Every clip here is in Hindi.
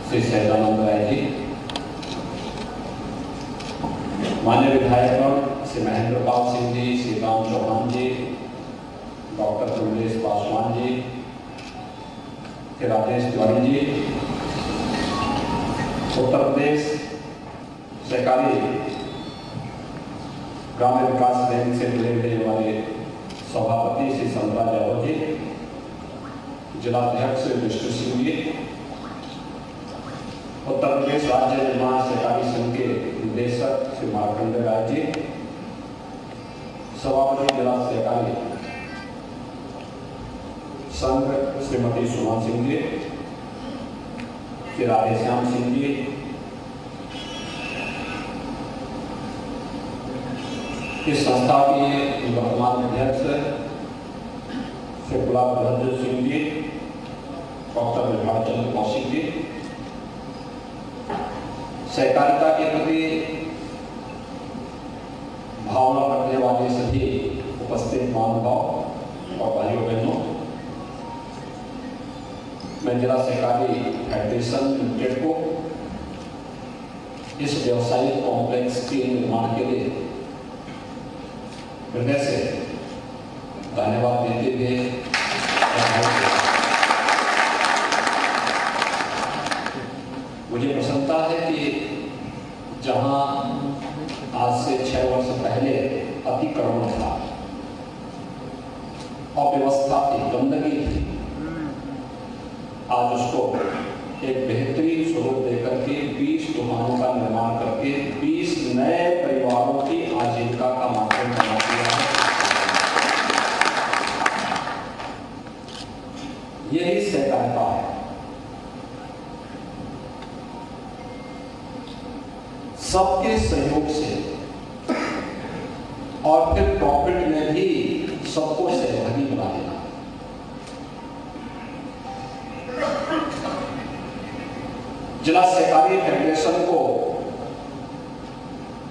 श्री सैदानंद राय जी, माननीय विधायक श्री महेंद्र पाल सिंह जी, श्री राम चौहान जी, डॉक्टर कमलेश पासवान जी, श्री राजेश तिवारी जी, उत्तर प्रदेश सहकारी ग्रामीण विकास बैंक से जुड़े हुए हमारे सभापति श्री संतराज यादव जी, जिलाध्यक्ष श्री विष्णु सिंह जी, उत्तर प्रदेश राज्य निर्माण सहकारी संघ के निदेशक श्री मार्कंडेय राय जी, सभापति जिला सहकारी संघ श्रीमती सुमन सिंह जी, श्री राधेश्याम सिंह जी, इस संस्था के वर्तमान अध्यक्ष श्री गुलाब रंजन सिंह जी, डॉक्टर विभाग चंद्र कौशिक जी, सहकारिता के प्रति भावना रखने वाले सभी उपस्थित महानुभाव और भाइयों बहनों, मैं जिला सहकारी फेडरेशन लिमिटेड को इस व्यवसायिक कॉम्प्लेक्स के निर्माण के लिए हृदय से धन्यवाद देते हुए मुझे प्रसन्नता है कि जहां आज से 6 वर्ष पहले अतिक्रमण था, अव्यवस्था थी, गंदगी थी, आज उसको एक बेहतरीन स्वरूप देकर के 20 दुकानों का निर्माण करके 20 नए परिवारों की आजीविका का माध्यम बना दिया है। यही सहकारिता है। सबके सहयोग से और फिर प्रॉफिट में भी सबको सहभागी बना देना। जिला सहकारी फेडरेशन को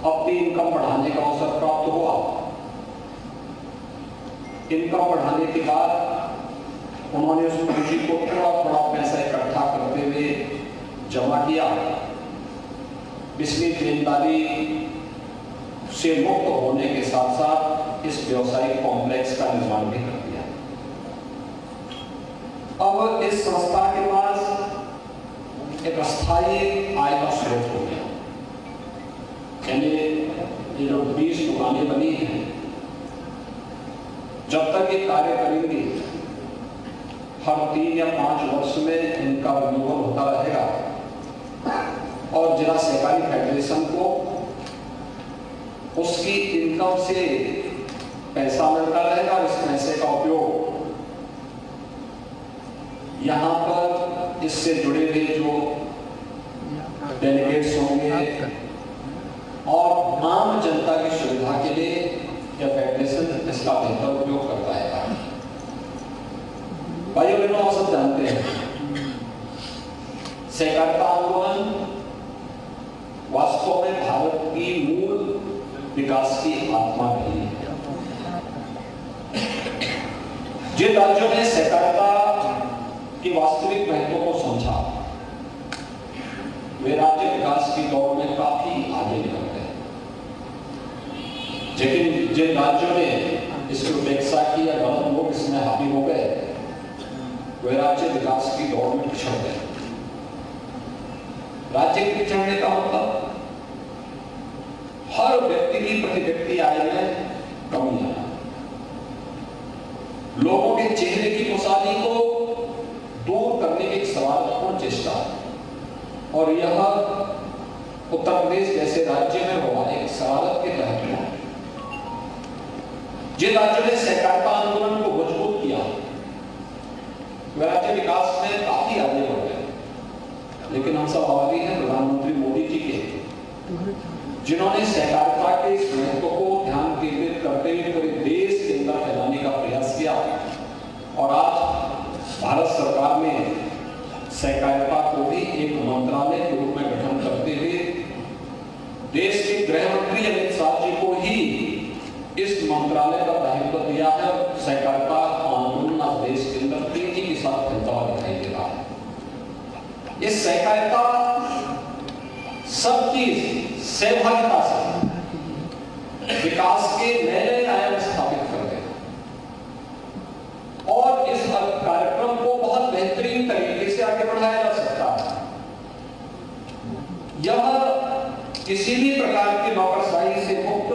अपनी इनकम बढ़ाने का अवसर प्राप्त हुआ। इनकम बढ़ाने के बाद उन्होंने उस पूंजी को थोड़ा थोड़ा पैसा इकट्ठा करते हुए जमा किया। पिछली देनदारी से मुक्त होने के साथ साथ इस व्यवसायिक कॉम्प्लेक्स का निर्माण भी कर दिया। अब इस संस्था के पास एक अस्थायी आय का स्रोत हो गया। यानी ये जो 20 दुकानें बनी हैं, जब तक ये कार्य करेंगे हर 3 या 5 वर्ष में इनका रिन्यूअल होता रहेगा और जिला सहकारी फेडरेशन को उसकी इनकम से पैसा मिलता रहेगा। इस पैसे का उपयोग यहाँ पर इससे जुड़े हुए जो डेलीगेट्स होंगे और आम जनता की सुविधा के लिए यह फेडरेशन इसका बेहतर उपयोग करता है। भाइयों बहनों, आप सब जानते हैं सहकारिता आंदोलन वास्तव में भारत की मूल विकास की आत्मा रही है। जिन राज्यों ने सहकारिता की वास्तविक महत्व को समझा, वे राज्य विकास की दौड़ में काफी आगे निकल गए। लेकिन जिन राज्यों ने इसकी उपेक्षा की या गलत लोग इसमें हावी हो गए, वे राज्य विकास की दौड़ में पिछड़ गए। राज्य के पिछड़ने का मतलब हर व्यक्ति की प्रति व्यक्ति आय में कमी आना, लोगों के चेहरे की खुशहाली को दूर करने की एक सवालपूर्ण चेष्टा, और यह उत्तर प्रदेश जैसे राज्य में हुआ एक शरारत के तहत हुआ। जिन राज्यों ने सहकारिता आंदोलन को मजबूत किया, वे राज्य विकास में काफी आगे बढ़ गए। लेकिन हम सब आभारी हैं प्रधानमंत्री मोदी जी के, जिन्होंने सहकारिता के इस महत्व को ध्यान केंद्रित करते हुए पूरे देश के अंदर फैलाने का प्रयास किया। और आज भारत सरकार ने सहकारिता को भी एक मंत्रालय के रूप में गठन करते हुए देश के गृह मंत्री अमित शाह जी को ही इस मंत्रालय का दायित्व दिया है। सहकारिता आंदोलन आज देश के अंदर तेजी के साथ फैलता हुआ दिखाई दे रहा है। इस सहकारिता सबकी सहभागिता से विकास के नए आयाम स्थापित कर देगा और इस कार्यक्रम को बहुत बेहतरीन तरीके से आगे बढ़ाया जा सकता है। यह किसी भी प्रकार की नौकरशाही से मुक्त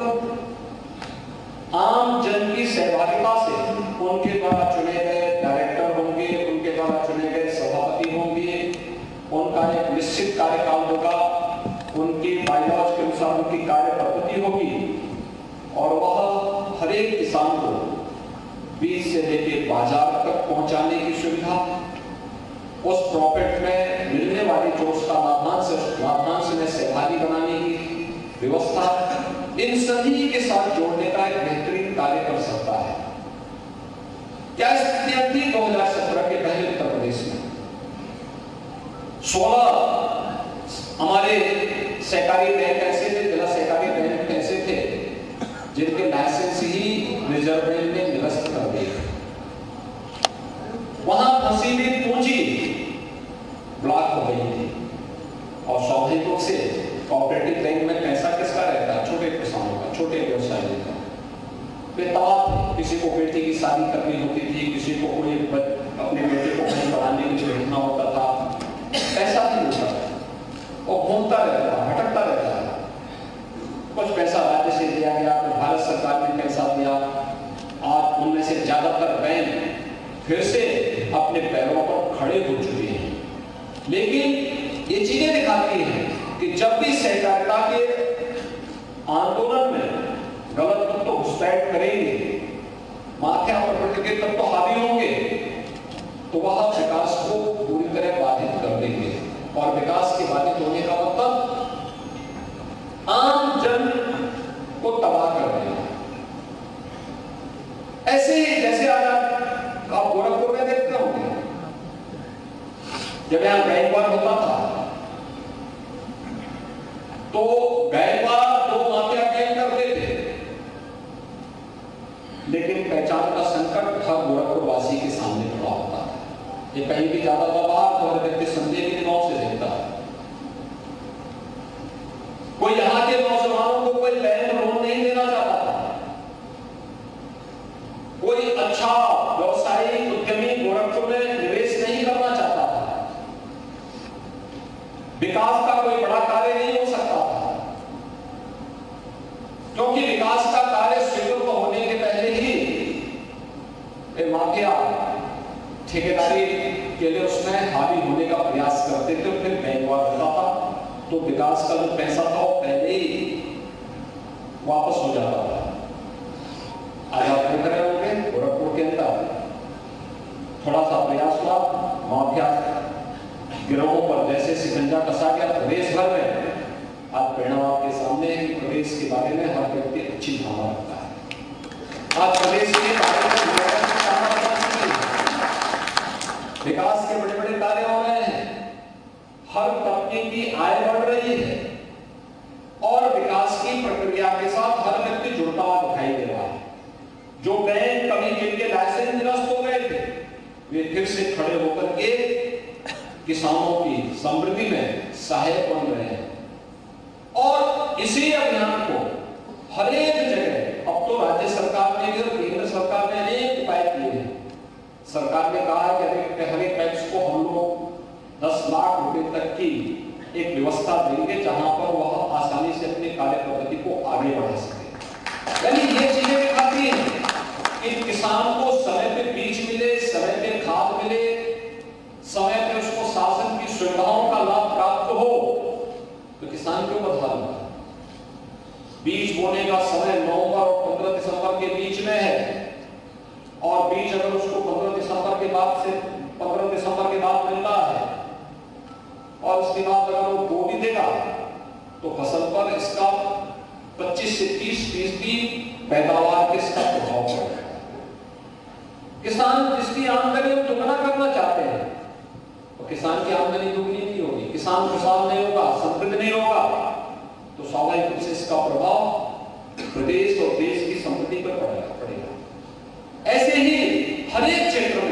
आम जन की सहभागिता से उनके द्वारा चुने गए डायरेक्टर होंगे, उनके द्वारा चुने गए सभापति होंगे, उनका एक निश्चित कार्यकाल होगा, उनकी बायलॉज के अनुसार उनकी कार्य पद्धति होगी और वह हर एक किसान को बीज से लेकर बाजार तक पहुंचाने की सुविधा, उस प्रॉफिट में मिलने वाली जो उसका लाभांश में सहभागी बनाने की व्यवस्था, इन सभी के साथ जोड़ने का एक बेहतरीन कार्य कर सकता है। क्या स्थितियां थी 2017 के पहले उत्तर प्रदेश में? 16 हमारे सहकारी बैंक ऐसे थे, जिला सहकारी बैंक ऐसे थे जिनके लाइसेंस ही रिजर्व बैंक ने निरस्त कर दिए। वहां फंसी हुई पूंजी ब्लॉक हो गई थी और स्वाभाविक रूप से कोऑपरेटिव बैंक में पैसा किसका रहता है? छोटे किसानों का, छोटे व्यवसायियों का। वे तबाह, किसी को बेटे की शादी करनी होती थी, किसी को कोई अपने बेटे को कहीं पढ़ाने के लिए भेजना होता था, पैसा नहीं होता था, वो घूमता रहता था, भटकता रहता था। कुछ पैसा राज्य से दिया गया, कुछ भारत सरकार ने पैसा दिया। आज उनमें से ज्यादातर बैंक फिर से अपने पैरों पर खड़े हो चुके हैं। लेकिन ये चीजें दिखाती हैं कि जब भी सहकारिता के आंदोलन में गलत तत्व तो घुसपैठ करेंगे, माथे पर पकड़ के तत्व तो हावी होंगे, तो वह विकास को पूरी तरह बाधित कर देंगे और विकास के बाधित होने का मतलब आम जन को तबाह कर देगा। ऐसे ही जैसे आज आप गोरखपुर में देखते होंगे, जब यहां गैंगवार होता था तो गैंगवार दो माफिया गैंग करते थे, लेकिन पहचान का संकट हर गोरखपुर वासी के सामने खड़ा होता है। ये कहीं भी ज्यादा दबाव तो हर व्यक्ति संदेह के दिनों से देखता है। कोई यहां के नौजवानों को कोई बैंक लोन नहीं देना चाहता था, कोई अच्छा व्यवसायी उद्यमी गोरखपुर में निवेश नहीं करना चाहता था, विकास का कोई बड़ा कार्य नहीं हो सकता था, क्योंकि विकास का कार्य स्वीकृत होने के पहले ही माफिया ठेकेदारी के लिए उसमें हावी होने का प्रयास करते थे, फिर बैंकवार होता था तो विकास का जो पैसा था वो पहले ही वापस हो जाता था। आज आप देख रहे होंगे गोरखपुर के अंदर थोड़ा सा प्रयास हुआ, माफिया गिरोहों पर जैसे शिकंजा कसा गया प्रदेश भर में। आज परिणाम आपके सामने है कि प्रदेश के बारे में हर व्यक्ति अच्छी धारणा रखता है। आज प्रदेश के बारे में विकास के बड़े बड़े कार्य हो रहे हैं, हर तबके की आय बढ़ रही है और विकास की प्रक्रिया के साथ हर व्यक्ति जुड़ता हुआ दिखाई दे रहा है। जो बैंक कभी जिनके लाइसेंस निरस्त हो गए थे, वे फिर से खड़े होकर के किसानों की समृद्धि में सहायक बन रहे हैं और इसी अभियान को हर एक जगह अब तो राज्य सरकार ने भी और केंद्र सरकार ने अनेक उपाय किए हैं। सरकार ने कहा है कि हर एक पैक्स को हम लोग 10 लाख रुपए तक की एक व्यवस्था देंगे जहां पर वह आसानी से अपने कार्य पद्धति को आगे बढ़ा सके। यानी ये चीजें दिखाती हैं कि किसान को समय पे बीज मिले, समय पे खाद मिले, समय पे उसको शासन की सुविधाओं का लाभ प्राप्त हो, तो किसान क्यों बदला होगा? बीज बोने का समय नवंबर और 15 दिसंबर के बीच में है और बीज अगर उसको 15 दिसंबर के बाद मिलता है और उसके बाद अगर वो बो भी देगा तो फसल पर इसका 25 से 30% पैदावार के इसका प्रभाव पड़ेगा। किसान जिसकी आमदनी हम दुगना करना चाहते हैं तो किसान की आमदनी दुगनी नहीं होगी, किसान खुशहाल नहीं होगा, समृद्ध नहीं होगा, तो स्वाभाविक रूप से इसका प्रभाव प्रदेश और देश की समृद्धि पर पड़ेगा। ऐसे ही हर एक क्षेत्र में